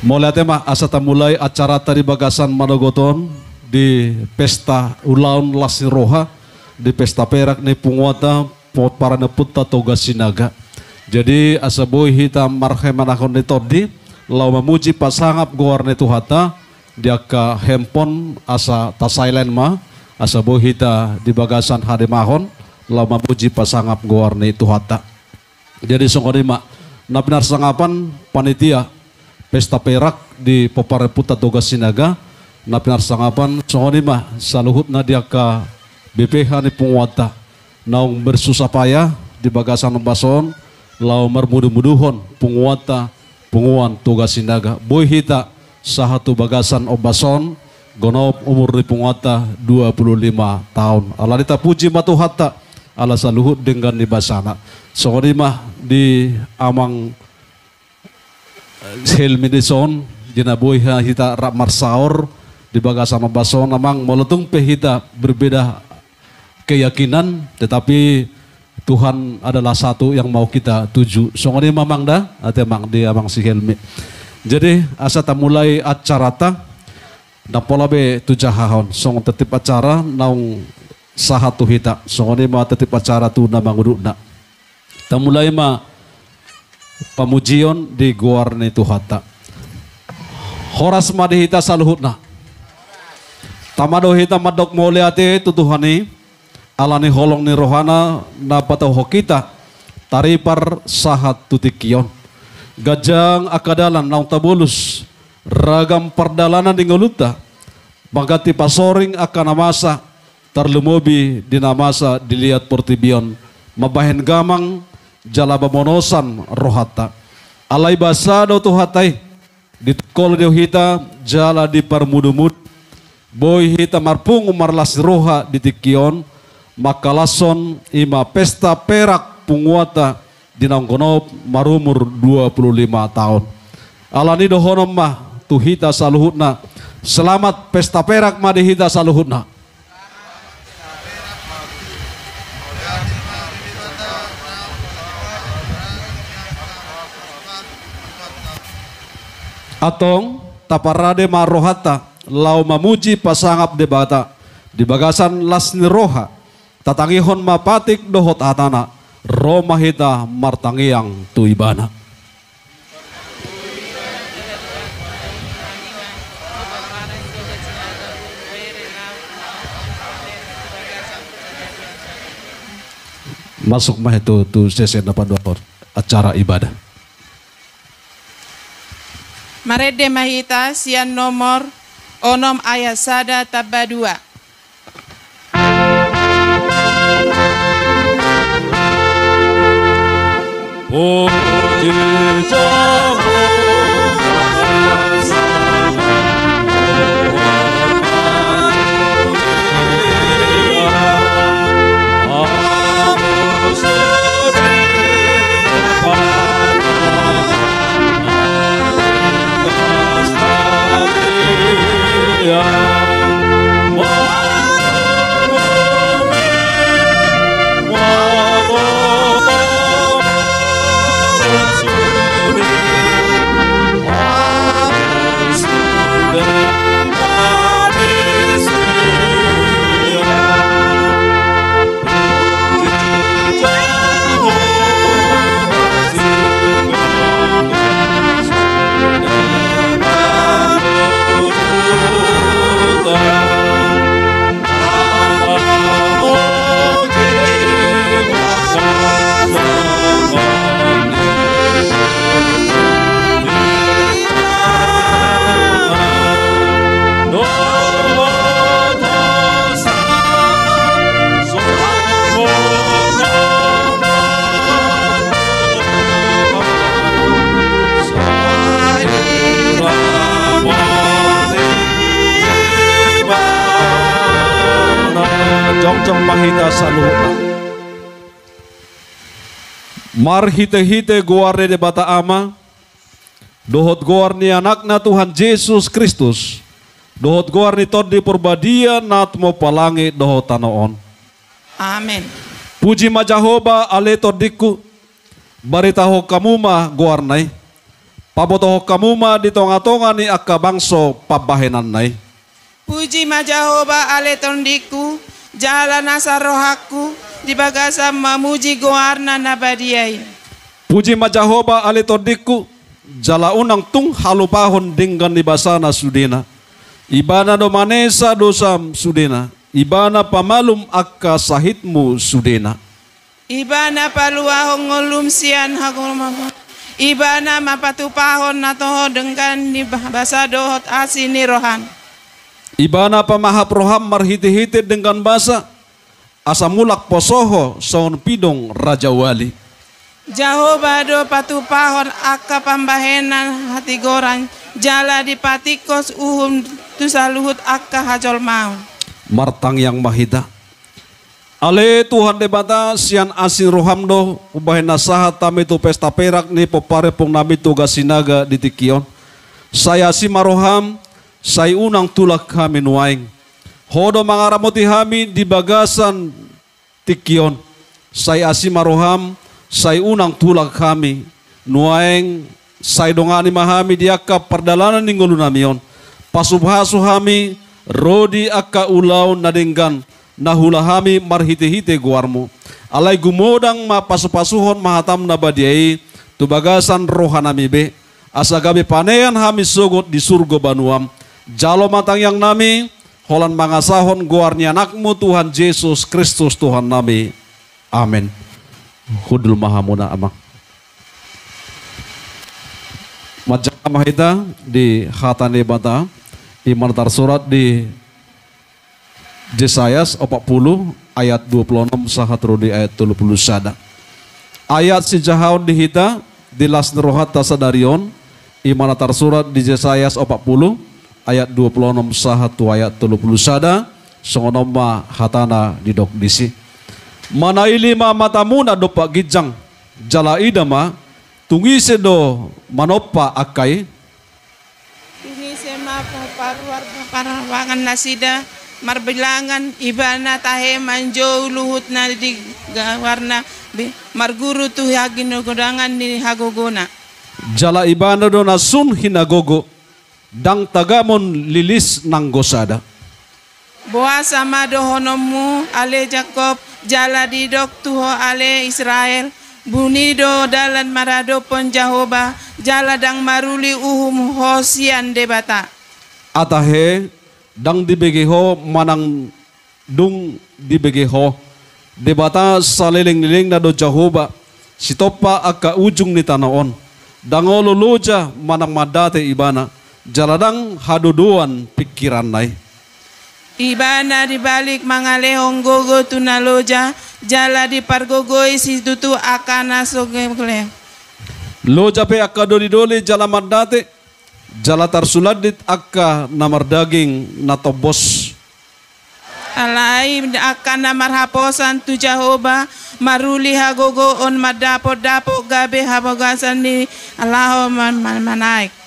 Mulai tema asa mulai acara tadi bagasan Manogoton di pesta ulaun Lasiroha di pesta perak ni punguata pot para neputta toga sinaga. Jadi asa boy hita marhemanakon ni todi lau memuji pasangap goar ni tuhata dia ka handphone asa ta silent ma asa boy hita di bagasan hademahon lau memuji pasangap goar ni tuhata. Jadi songkonima na benar sangapan panitia pesta perak di Popareputa Toga Sinaga na pinarsangapan songonima saluhut na dia ka BPH ni penguata naung bersusah payah di bagasan bason lau mermudu-muduhon penguata penguan Toga Sinaga boy hita sahatu bagasan obason gonop umur di penguata 25 tahun ala dita puji matu hatta ala saluhut dengan di basana songonima di amang Helmi deson jinaboy hita rak marsaor di bagasan bason namang molotung hita berbeda keyakinan tetapi Tuhan adalah satu yang mau kita tuju. Songoni mamang dah atau mang dia amang si Helmi. Jadi asa ta mulai acara ta na pola be tujahahon song tetip acara naung sahatu hita. Songoni ma tetip acara tu na manguduna. Ta mulai ma pamujion di goar ni tuhata. Horas madihita saluhutna. Tamado hita madok moliate tutuhani alani holong ni rohana na patau hokita taripar sahat tutikion. Gajang akadalan naung tabulus ragam perdalanan di ngoluta. Bagati pasoring akan namasa terlumobi di namasa dilihat portibion mabahen gamang jalaba monosan rohata alai basado tuhatai ditkol deu hita jala di parmudumud boy hita marpung umarlas roha ditikion makalason ima pesta perak punguata dinanggonop marumur 25 tahun alani dohonom mah tu hita saluhutna selamat pesta perak mah di hita saluhutna. Atong taparade marohata lau mamuji pasangap debata di bagasan lasni roha tatangihon mapatik dohot atana roma hita martangiang tuibana. Masuk mah itu tu sesen dapat dua acara ibadah. Marede mahita sian nomor onom ayasada tabadua. Oh, mahita saluhutna mar hite-hite goar de bata ama dohot goar ni anakna Tuhan Yesus Kristus dohot goar ni tod di perbadia natmo palangi dohot tanoon. Amin. Puji ma Jahoba ale todiku baritaho kamu mah goar nai Pabotoh kamuma di tonga-tonga ni akka bangso pabahenan nai. Puji ma Jehovah ale tondiku, jalan asa rohaku, di bagasa mamuji goarna nabadiai. Puji ma Jehovah ale tondiku, jala unang tung halupahon dengan ibasana sudena. Ibana do manesa dosam sudena. Ibana pamalum akka sahitmu sudena. Ibana paluahong ngolum sian hagulmahu. Ibana mapatupahon natoho dengan ni basa dohot asini rohan. Ibana pamahap roham marhiti-hiti dengan basa asamulak posoho saun pidong Raja Wali. Jehovah do patupahon akka pambahenan hati gorang jala di patikos tusaluhut akka hajol mau. Martang yang mahita. Ale Tuhan debata sian asin roham do ubahena saha tami tu pesta perak ni popare pung nami tugas sinaga di tikion. Saya si maroham say unang tulak kami nuaing. Hodo mangaramoti kami di bagasan tikion. Say asima roham, say unang tulak kami nuaing. Say dongani mahami di akka perdalanan ninggulu namion. Pasubhasu kami rodi akka ulaw nadenggan nahula kami marhite-hite guarmu. Alay gumodang mapasupasuhon mahatam na badiai tu bagasan rohanami be. Asa gabi panean kami sugot di surga banuam. Jalo matang yang nami, holan mangasahon guarnya anakmu Tuhan Yesus Kristus Tuhan nami. Amin. Hudul mahamuna amang. Majak mahita di hatane bata, iman surat di Yesayas 40 ayat 26 sahatru di ayat 30 sada. Ayat si jahaun di hita di las nerohat tasadarion, iman surat di Yesayas 40 ayat 26 sahatu ayat 30 sada songonoma hatana didok disi. Manaili ma matamuna dopa gijang jala idama tungise do manopa akai. Tungise ma paruar parawangan nasida marbilangan ibana tahe manjo luhut na di warna marguru tu hagin godangan ni hagogona. Jala ibana do nasun hinagogo dang tagamon lilis nang gosada. Boa sama dohonomu ale Jakob jala didok tuho ale Israel bunido dalan marado pon Jehovah jala dang maruli uhum hosian debata. Atahe dang dibegeho manang dung dibegeho debata saliling-liling na do Jehovah sitopa akka ujung ni tanaon dangolo loja manang madate ibana. Jaladang haduduan pikiran nai. Ibana dibalik mangalehong gogo tunaloja jala di pargogoi si tutu akana sogele. Loja pe akka doli-doli jala mandate jala tarsuladit akka namar daging natobos. Alai akan namar haposan tu Jehovah maruli hagogo on madapo-dapo gabe habogasan ni Allaho manaik.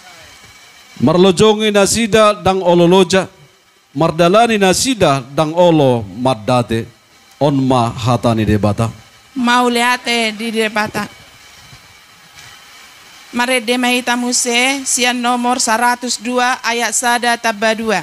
Marlojongi nasida dang ololoja, mardalani nasida dang olo maddate, on ma hatani debata. Mau liate di debata. Marede mahita muse sian nomor 102 ayat sada tabba 2.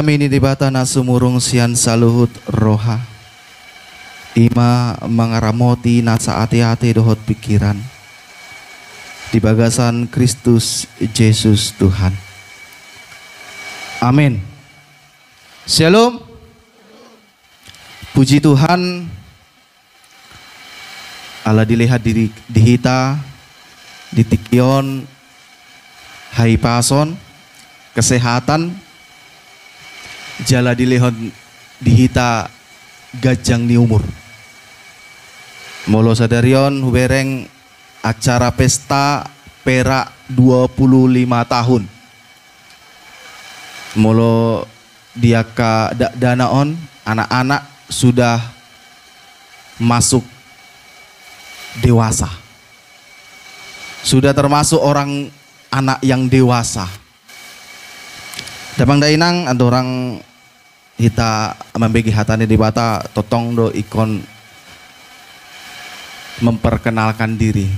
kami ini dibata na sumurung sian saluhut roha. Ima mengaramoti nasa ati-ati dohot pikiran. Di bagasan Kristus Yesus Tuhan. Amin. Shalom. Puji Tuhan. Allah dilihat di hita, di tikion, hai pason, kesehatan, jala dilihat di hita gajang ni umur. Molo sadarion hubereng acara pesta perak 25 tahun. Molo dia ka danaon, anak-anak sudah masuk dewasa. Sudah termasuk orang anak yang dewasa. Dabang dainang ada orang kita membagi hatane di bata totong do ikon memperkenalkan diri.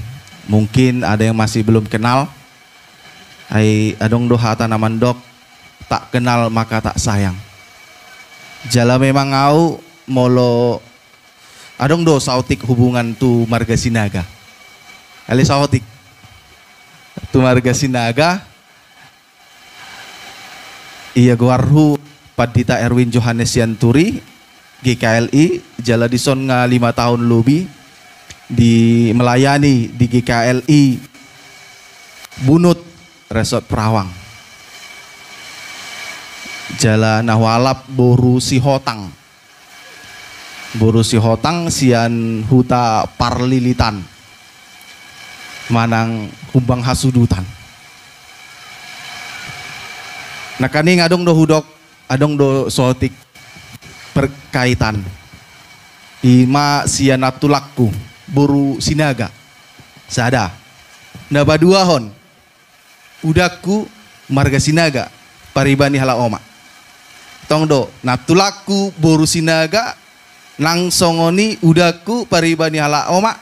Mungkin ada yang masih belum kenal. Hai adong do hata naman dok tak kenal maka tak sayang. Jala memang ngau molo adong do sautik hubungan tu marga sinaga. Ali sautik tu marga sinaga. Iya guarhu Padita Erwin Johannes Yanturi GKLI jala dison nga 5 tahun lebih di melayani di GKLI Bunut Resort Perawang. Jala nawalap boru si hotang. Boru si hotang sian huta parlilitan. Manang humbang hasudutan. Nah kaning adong do hudok, adong do sotik perkaitan. Ima sianatulakku boru sinaga. Sada. Naba dua hon. Udakku marga sinaga paribani hala oma. Tongdo natulakku boru sinaga nang songoni udakku paribani hala oma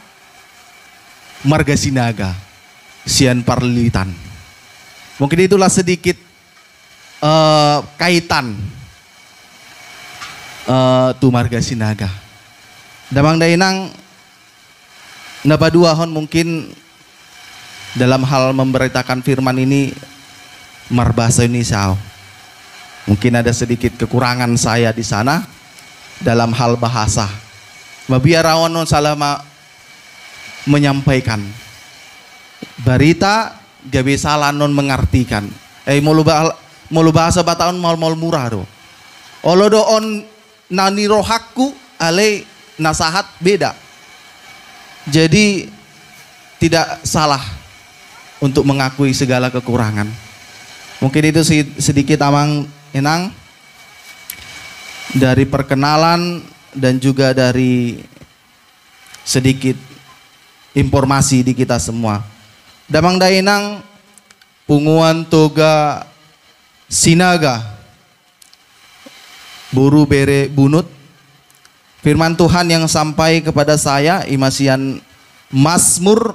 marga sinaga sian parlitan. Mungkin itulah sedikit kaitan tu marga sinaga. Damang dainang napaduahon mungkin dalam hal memberitakan firman ini marbahasa Indonesia. Mungkin ada sedikit kekurangan saya di sana dalam hal bahasa. Mabiarawan non salama menyampaikan berita gabe salah non mengartikan. Mulu bahasa bataon mal murah do. Olo do on nani rohakku ale nasihat beda. Jadi tidak salah untuk mengakui segala kekurangan. Mungkin itu sedikit amang enang dari perkenalan dan juga dari sedikit informasi di kita semua. Damang dainang punguan toga sinaga buru bere bunut. Firman Tuhan yang sampai kepada saya imasian Mazmur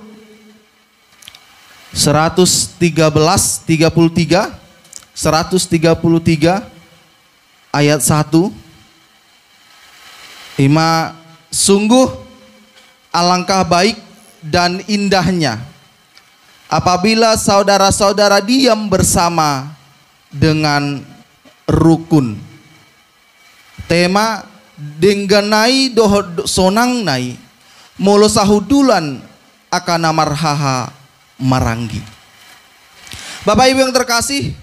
133 ayat 1. Ima sungguh alangkah baik dan indahnya apabila saudara-saudara diam bersama dengan rukun. Tema dengganai dohod sonang nai molo sahudulan akan amarhaha maranggi. Bapak Ibu yang terkasih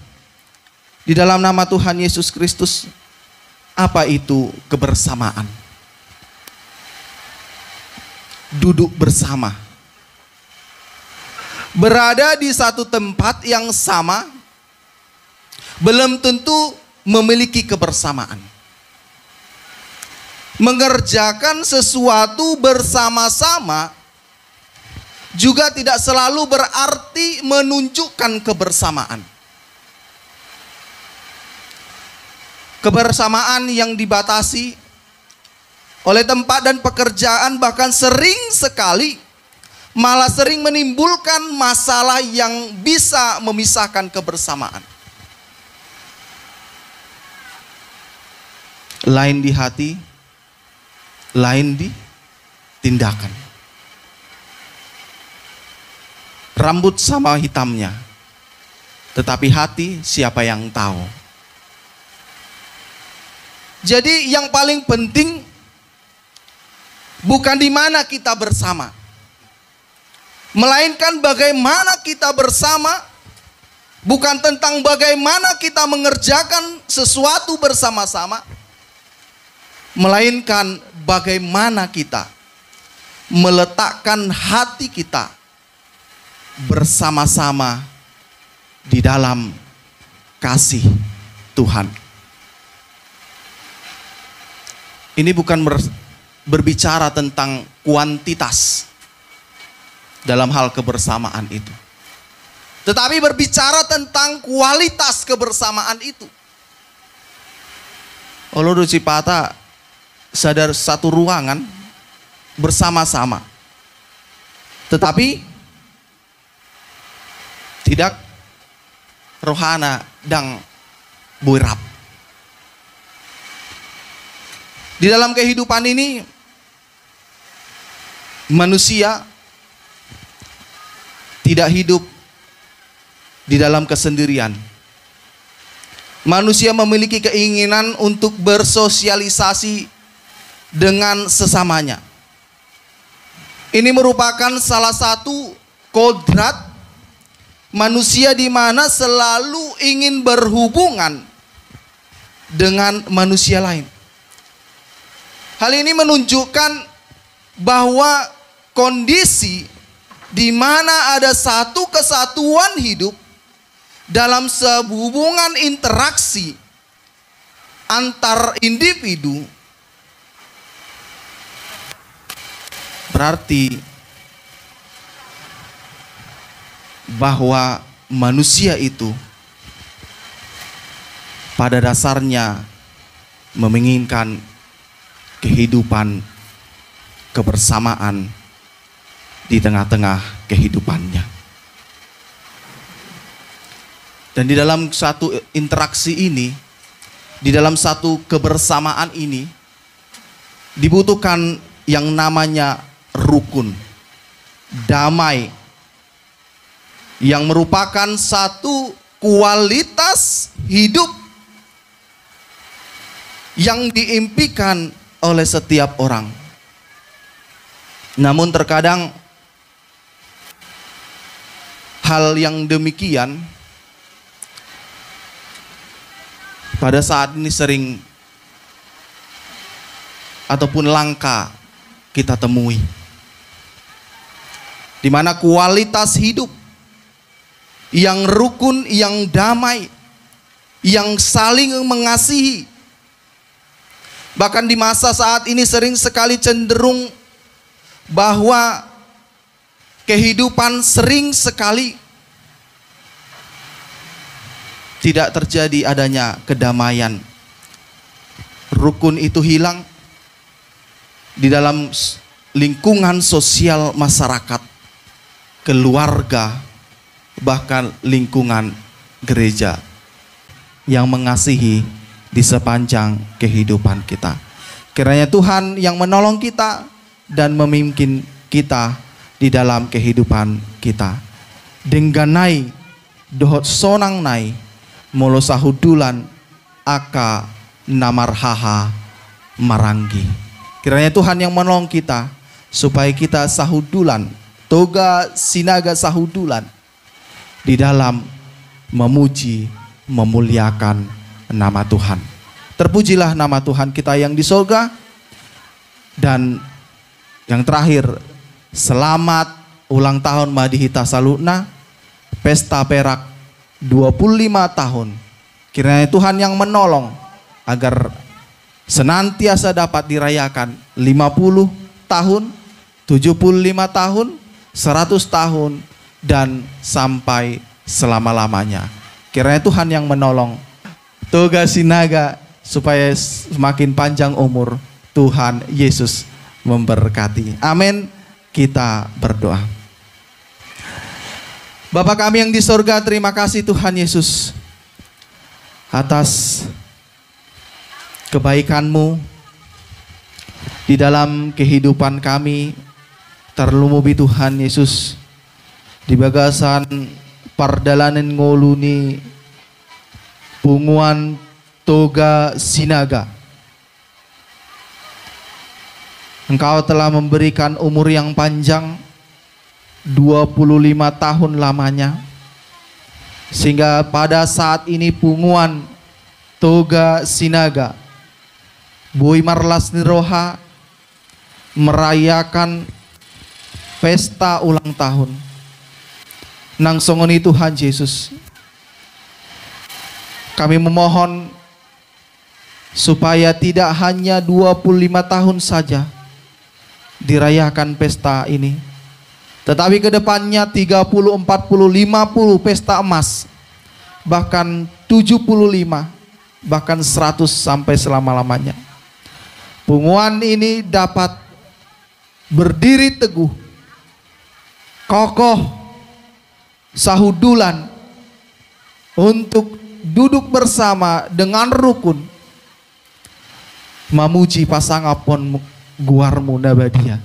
di dalam nama Tuhan Yesus Kristus, apa itu kebersamaan? Duduk bersama, berada di satu tempat yang sama, belum tentu memiliki kebersamaan. Mengerjakan sesuatu bersama-sama juga tidak selalu berarti menunjukkan kebersamaan. Kebersamaan yang dibatasi oleh tempat dan pekerjaan bahkan sering sekali malah sering menimbulkan masalah yang bisa memisahkan kebersamaan. lain di hati, lain di tindakan. Rambut sama hitamnya, tetapi hati siapa yang tahu. Jadi yang paling penting bukan di mana kita bersama, melainkan bagaimana kita bersama, bukan tentang bagaimana kita mengerjakan sesuatu bersama-sama, melainkan bagaimana kita meletakkan hati kita bersama-sama di dalam kasih Tuhan. Ini bukan berbicara tentang kuantitas dalam hal kebersamaan itu, tetapi berbicara tentang kualitas kebersamaan itu. Olo Cipata sadar satu ruangan bersama-sama, tetapi tidak rohana dan buirap. Di dalam kehidupan ini manusia tidak hidup di dalam kesendirian. Manusia memiliki keinginan untuk bersosialisasi dengan sesamanya. Ini merupakan salah satu kodrat manusia di mana selalu ingin berhubungan dengan manusia lain. Hal ini menunjukkan bahwa kondisi di mana ada satu kesatuan hidup dalam sebuah hubungan interaksi antar individu, berarti bahwa manusia itu pada dasarnya menginginkan kehidupan kebersamaan di tengah-tengah kehidupannya. Dan di dalam satu interaksi ini, di dalam satu kebersamaan ini, dibutuhkan yang namanya rukun, damai, yang merupakan satu kualitas hidup yang diimpikan oleh setiap orang. Namun terkadang hal yang demikian pada saat ini sering ataupun langka kita temui, di mana kualitas hidup yang rukun, yang damai, yang saling mengasihi, bahkan di masa saat ini sering sekali cenderung bahwa kehidupan sering sekali tidak terjadi adanya kedamaian. Rukun itu hilang di dalam lingkungan sosial masyarakat, keluarga, bahkan lingkungan gereja yang mengasihi di sepanjang kehidupan kita. Kiranya Tuhan yang menolong kita dan memimpin kita di dalam kehidupan kita. Dengganai dohot sonang nai molo sahudulan aka namarhaha maranggi. Kiranya Tuhan yang menolong kita supaya kita sahudulan, toga sinaga sahudulan di dalam memuji, memuliakan nama Tuhan. Terpujilah nama Tuhan kita yang di surga. Dan yang terakhir, selamat ulang tahun Madihita Saluna, pesta perak 25 tahun. Kiranya Tuhan yang menolong agar senantiasa dapat dirayakan 50 tahun, 75 tahun, 100 tahun, dan sampai selama-lamanya. Kiranya Tuhan yang menolong Toga Sinaga supaya semakin panjang umur. Tuhan Yesus memberkati. Amin. Kita berdoa. Bapa kami yang di sorga, terima kasih Tuhan Yesus atas kebaikan-Mu di dalam kehidupan kami. Terlumubi Tuhan Yesus di bagasan pardalanan ngoluni punguan toga sinaga. Engkau telah memberikan umur yang panjang 25 tahun lamanya, sehingga pada saat ini punguan toga sinaga Bui Marlas Niroha merayakan pesta ulang tahun. Nang songoni Tuhan Yesus, kami memohon supaya tidak hanya 25 tahun saja dirayakan pesta ini, tetapi kedepannya 30, 40, 50 pesta emas, bahkan 75, bahkan 100 sampai selama-lamanya. Punguan ini dapat berdiri teguh, kokoh, sahudulan untuk duduk bersama dengan rukun memuji pasangapun guarmu nabadia.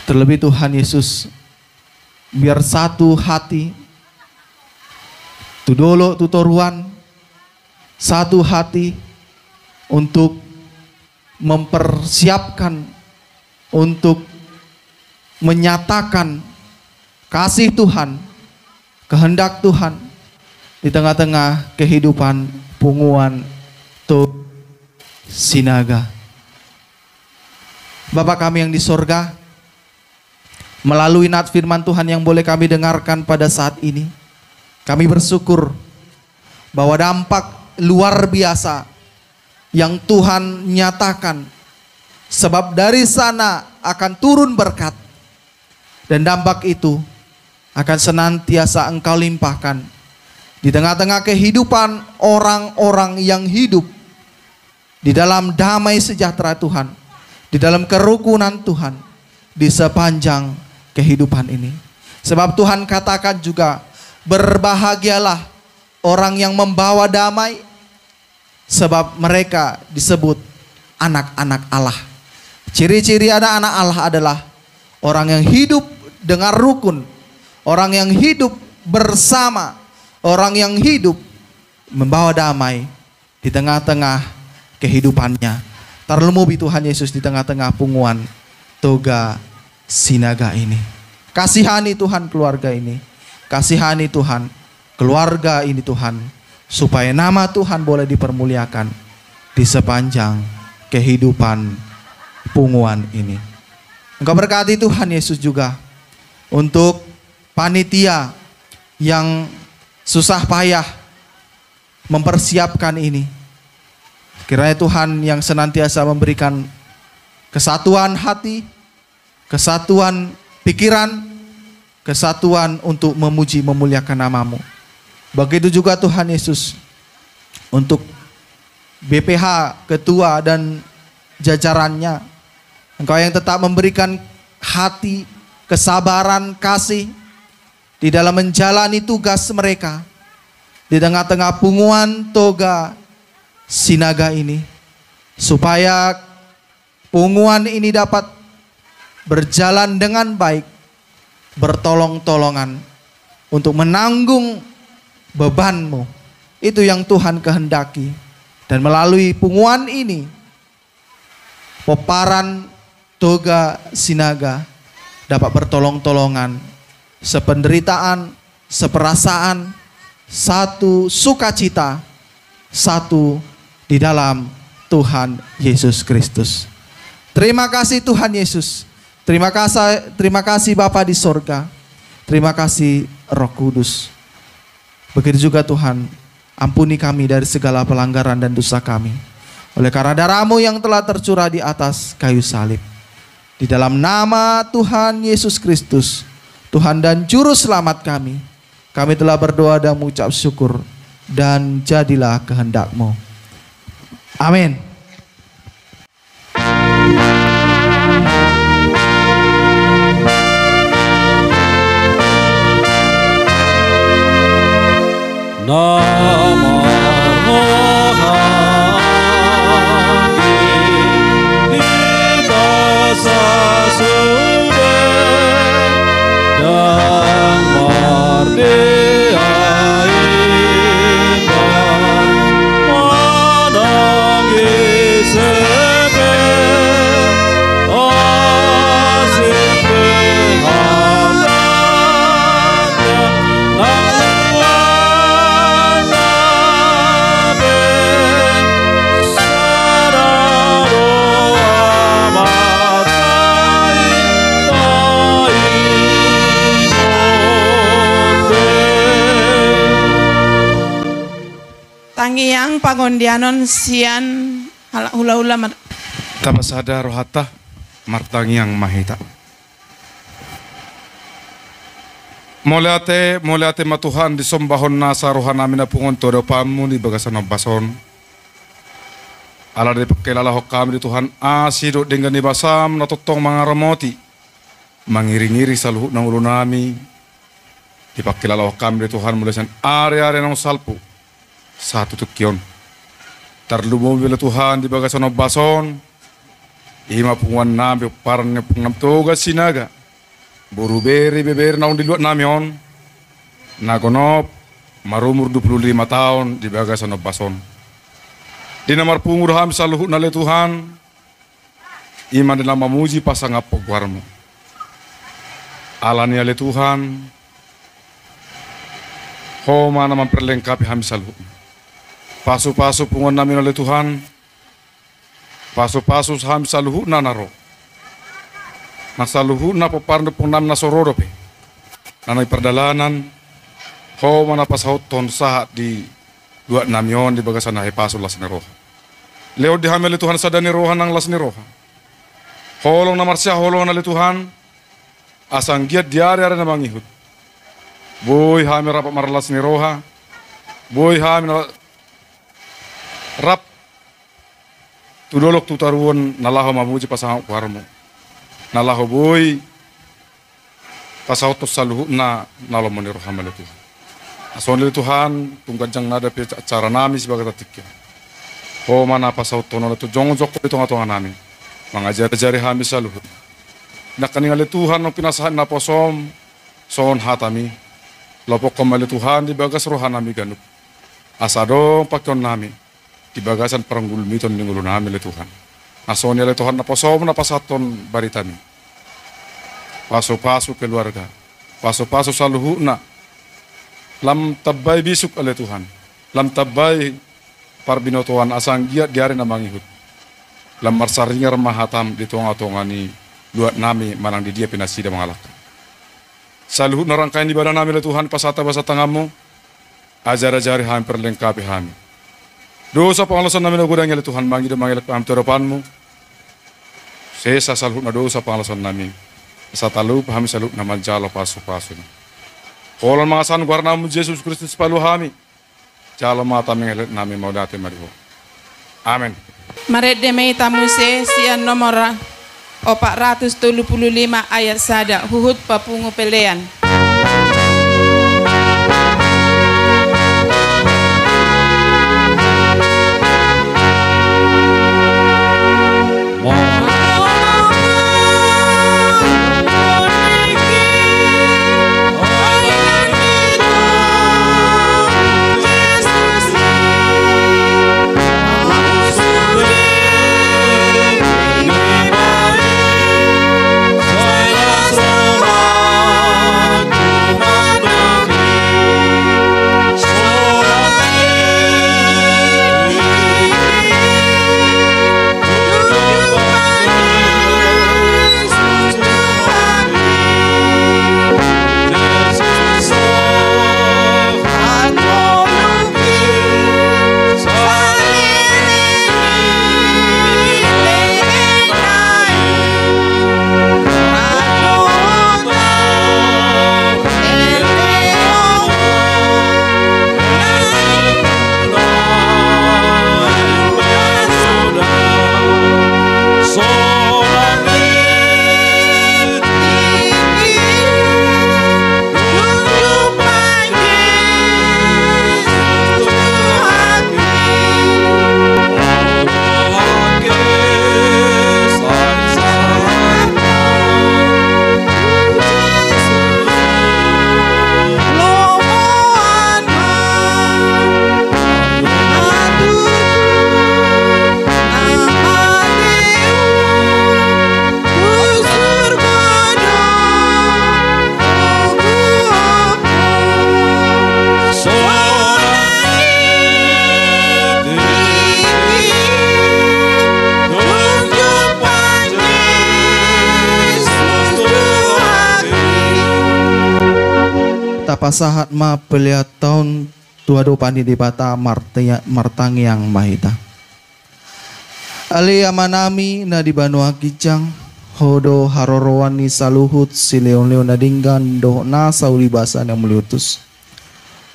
Terlebih Tuhan Yesus, biar satu hati, tudolo tutoruan, satu hati untuk mempersiapkan, untuk menyatakan kasih Tuhan, kehendak Tuhan di tengah-tengah kehidupan punguan to sinaga. Bapa kami yang di sorga, melalui nat firman Tuhan yang boleh kami dengarkan pada saat ini, kami bersyukur bahwa dampak luar biasa yang Tuhan nyatakan, sebab dari sana akan turun berkat, dan dampak itu akan senantiasa Engkau limpahkan di tengah-tengah kehidupan orang-orang yang hidup di dalam damai sejahtera Tuhan, di dalam kerukunan Tuhan di sepanjang kehidupan ini. Sebab Tuhan katakan juga, berbahagialah orang yang membawa damai, sebab mereka disebut anak-anak Allah. Ciri-ciri anak-anak Allah adalah orang yang hidup dengan rukun, orang yang hidup bersama, orang yang hidup membawa damai di tengah-tengah kehidupannya. Terlumubi Tuhan Yesus di tengah-tengah punguan toga sinaga ini. Kasihani Tuhan keluarga ini, kasihani Tuhan keluarga ini Tuhan, supaya nama Tuhan boleh dipermuliakan di sepanjang kehidupan punguan ini. Engkau berkati Tuhan Yesus juga untuk panitia yang susah payah mempersiapkan ini. Kiranya Tuhan yang senantiasa memberikan kesatuan hati, kesatuan pikiran, kesatuan untuk memuji memuliakan nama-Mu. Begitu juga Tuhan Yesus untuk BPH, ketua dan jajarannya. Engkau yang tetap memberikan hati, kesabaran, kasih di dalam menjalani tugas mereka di tengah-tengah punguan toga sinaga ini, supaya punguan ini dapat berjalan dengan baik, bertolong-tolongan untuk menanggung beban-Mu. Itu yang Tuhan kehendaki. Dan melalui punguan ini, peparan toga sinaga dapat bertolong-tolongan, sependeritaan, seperasaan, satu sukacita, satu di dalam Tuhan Yesus Kristus. Terima kasih Tuhan Yesus. Terima kasih Bapa di sorga. Terima kasih Roh Kudus. Begitu juga Tuhan, ampuni kami dari segala pelanggaran dan dosa kami, oleh karena darah-Mu yang telah tercurah di atas kayu salib. Di dalam nama Tuhan Yesus Kristus, Tuhan dan Juru Selamat kami telah berdoa dan mengucap syukur, dan jadilah kehendak-Mu. Amin. Nama pagondianon sian hula-hula Tapasada rohata martangiang mahita. Moleate matuhan di sombahon nasa rohan namin na pungon todo pamu di bagasan ng bason. Ala di pagkilala ho kami di Tuhan asido dengan di basam natutong mga ramoti. Mangiri-ngiri sa luhut ng ulo nami. Di pagkilala ho kami di Tuhan mula siyan ari-ari ng salpo. Sa tutukyon. Tarlumo bila Tuhan di bagasan ng bason. Ima punguan nami parang pengamtoga sinaga. Buru beri beber naon di luar namion. Nagonop marumur 25 tahun di bagasan ng bason. Di namar pungur ham sa luhut na le Tuhan. Iman nila mamuji pasangap pagwarmo. Alani ale Tuhan. Homa naman perlengkapi ham sa luhut. Paso-paso punguan namin ale Tuhan. Paso-paso ham sa luhut na naro. Nasa luhut na paparno pong nam nasororo pe. Nanay perdalanan. Ho manapasahot ton sahat di dua namyon di bagasan na paso las ni roha. Leo di hamil Tuhan sada ni roha ng las ni roha. Holong na marsya holong na Tuhan. Asang giat diari-ari na mangihut. Boy hamil rapat marlas ni roha. Boy hamil rap tudolok tutaruan nalaho mamuji pasang kuarmo. Nalaho boy pasahot to sa luhut na nalomon ni roha mal Tuhan. Ason li Tuhan tungganjang nada pe acara nami sebagai tatikya. Ho mana pasahot to na to jong-jok ko itong namin. Mangajari hami sa luhut. Nakaningal li Tuhan no pinasahan na posom son hatami. Lopok ko mal Tuhan di bagas rohan nami ganuk. Asado pakyon nami di bagasan paranggul miton ningulo nami li Tuhan. Ason li Tuhan na posom na pasaton baritami. Paso-paso keluarga. Paso-paso sa luhut na. Lam tabay bisuk ale Tuhan. Lam tabay parbinotuan asang giat diari na mangihut. Lam marsaringar mahatam di tonga-tonga ni luat nami manang di dia pinasida mangalak. Sa luhut na rangkain di badan nami le Tuhan pasata basa tangamu. Ajar-ajari hami perlengkapi hami. Dosa pangalasan nami na gudang le Tuhan mangida mangilak paham teropanmu. Sesa sa luhut na dosa pangalasan nami. Sa talup hami salup na maljalo paso-paso ni. Kolon mga san guarna mo Jesus Kristus palu hami. Jalo mata mengelet nami mau dati mariho. Amen. Maret demei tamuse sian nomor 475 ayat sada huhut papungu pelean. Tapasahat ma peliat tahun tuado pani debata martang yang mahita. Ali amanami na di Banua Kijang hodo harorowan ni saluhut si leon-leon na dinggan do na saulibasa na muliutus.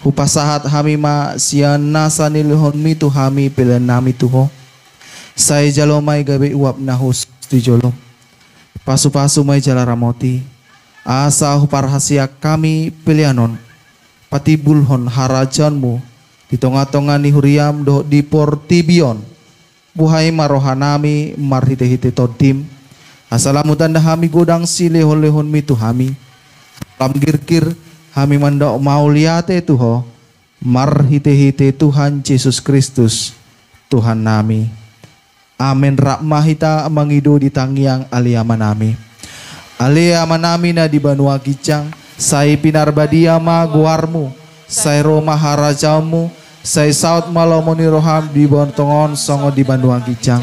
Hupasahat hami ma siya nasa nilihon mi tu hami pilan nami tuho. Say jalo may gabi uap na hus di jolo. Pasu-pasu may jala ramoti. Asa huparhasya kami pilianon. Pati bulhon harajanmu. Di tonga-tonga ni huriam do di portibion. Buhay marohanami marhite-hite todim. Asalamutan dah hami godang si lehon-lehon mi tu hami. Lam girkir hami mandok mau liate tuho. Marhite-hite Tuhan Yesus Kristus Tuhan nami. Amin. Rakmahita mangido di tangiang aliaman nami. Aliaman nami na di Banua Kijang. Sai pinarbadia ma guarmu. Sai Roma harajamu. Sai saut malomoni roham di bontongon songo di Banua Kijang.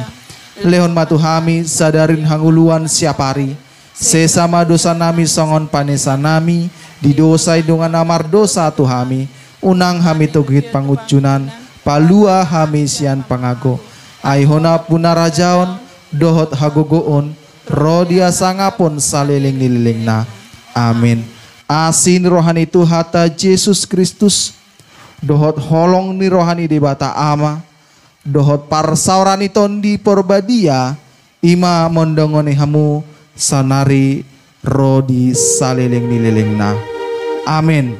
Lehon matu hami sadarin hanguluan siapari. Sesama dosa nami songon panesa nami. Di dosa idungan amar dosa tu hami. Unang hami tugit pangucunan. Palua hami sian pangago. Aihona punarajaon dohot hagogoon. Rodia sangapon saliling nililing na. Amin. Asin rohani Tuhata Yesus Kristus. Dohot holong ni rohani debata ama. Dohot parsaurani tondi porbadia. Ima mondongoni hamu sanari rodi saliling nililing na. Amin.